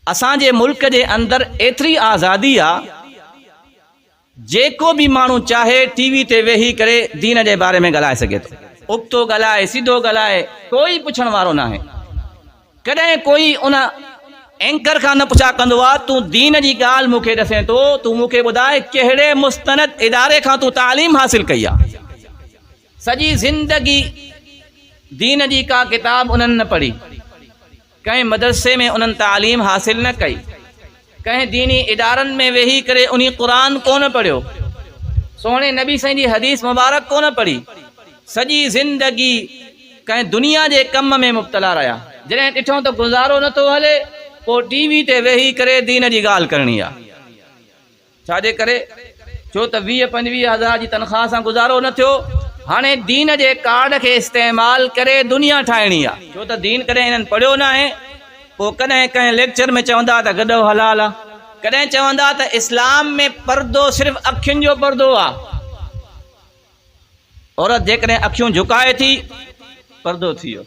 असांजे मुल्क जे अंदर एतिरी आज़ादी आहे, जेको भी माण्हू चाहे टीवी ते वेही करे दीन जे बारे में ॻाल्हाए सघे थो। उबतो ॻाल्हाए, सीधो ॻाल्हाए, कोई पुछण वारो न आहे। कॾहिं कोई उन एंकर खां न पुछा कंदो आहे तूं दीन जी ॻाल्हि मूंखे ॾसे थो, तूं मूंखे ॿुधाए कहिड़े मुस्तनद इदारे खां तूं तालीम हासिल कई आहे। सॼी ज़िंदगी दीन जी का किताब उन्हनि न पढ़ी, कंहिं मदरसे में उन्हनि तालीम हासिल न कई, कंहिं दीनी इदारनि में वेही करे उन क़ुरान कोन पढ़ियो, सोणे नबी साईं जी हदीस मुबारक कोन पढ़ी, सॼी ज़िंदगी कंहिं दुनिया जे कम में मुब्तला रहिया। जॾहिं ॾिठो त गुज़ारो नथो हले, पोइ टीवी ते वेही करे दीन जी ॻाल्हि करणी आहे। छाजे करे? छो त 20-25 हज़ार जी तनख़्वाह सां गुज़ारो न थियो, हाणे दीन जे कार्ड खे इस्तेमाल करे दुनिया ठाहिणी आहे। छो त दीन कॾहिं हिननि पढ़ियो न आहे। पोइ कॾहिं कंहिं लेक्चर में चवंदा त गॾो हलाल आहे, कॾहिं चवंदा त इस्लाम में पर्दो सिर्फ़ु अखियुनि जो पर्दो आहे। औरत जेकॾहिं अखियूं झुकाए थी, पर्दो थी वियो।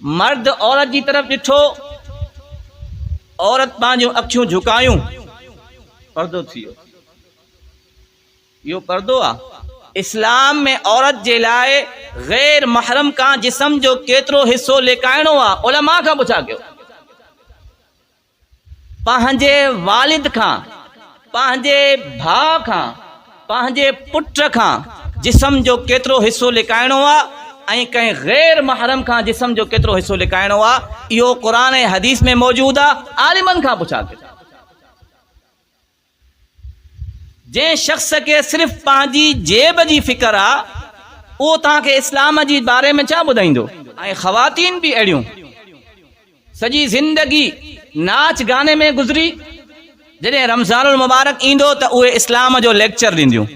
मर्द औरत जी तरफ़ ॾिठो, औरत पंहिंजूं अखियूं झुकायूं, पर्दो थी वियो। इहो पर्दो आहे। इस्लाम में औरत जे लाइ गैर महरम का जिस्म जो केतिरो हिस्सो लिकाइणो आहे, उलमा खां पुछा कयो। पंहिंजे वालिद खां, पंहिंजे भाउ खां, पंहिंजे पुट खां जिस्म जो केतिरो हिस्सो लिकाइणो आहे ऐं कंहिं गैर महरम खां जिस्म जो केतिरो हिस्सो लिकाइणो आहे, इहो क़ुरान ऐं हदीस में मौजूदु आहे। आलिमनि खां पुछा कयो। जंहिं शख़्स खे सिर्फ़ु पंहिंजी जेब जी फ़िक्र आहे, उहो तव्हांखे इस्लाम जी बारे में छा ॿुधाईंदो? ऐं ख़वातीन बि अहिड़ियूं सॼी ज़िंदगी नाच गाने में गुज़री, जॾहिं रमज़ानुल मुबारक ईंदो त उहे इस्लाम जो लेक्चर ॾींदियूं,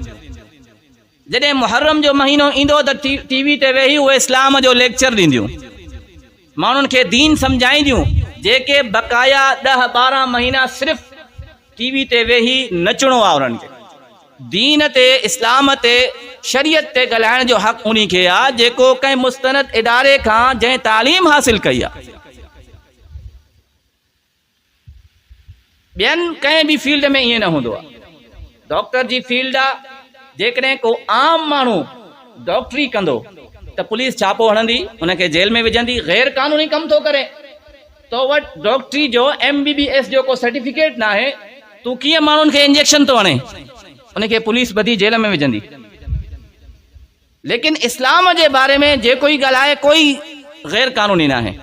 जॾहिं मुहर्रम जो महीनो ईंदो त टीवी ते वेही उहे इस्लाम जो लेक्चर ॾींदियूं, माण्हुनि खे दीन सम्झाईंदियूं, जेके बक़ाया 10-12 महीना सिर्फ़ु टीवी ते वेही नचणो आहे। उन्हनि खे दीन ते, इस्लाम ते, शरीयत ते ॻाल्हाइण जो हक़ उन्ही खे आहे जेको कंहिं मुस्तनद इदारे खां जंहिं तालीम हासिल कई आहे। ॿियनि कंहिं बि फील्ड में ईअं न हूंदो आहे। डॉक्टर जी फील्ड आहे, जेकॾहिं को आम माण्हू डॉक्टरी कंदो त पुलिस छापो हणंदी, उनखे जेल में विझंदी, गैर कानूनी कमु थो करे, तो वटि डॉक्टरी जो MBBS जो को सर्टिफिकेट न आहे, तूं कीअं माण्हुनि खे इंजेक्शन थो हणे, उनखे पुलिस ॿधी जेल में विझंदी। लेकिन इस्लाम जे बारे में जेको ई ॻाल्हाए, कोई गैर कानूनी न आहे।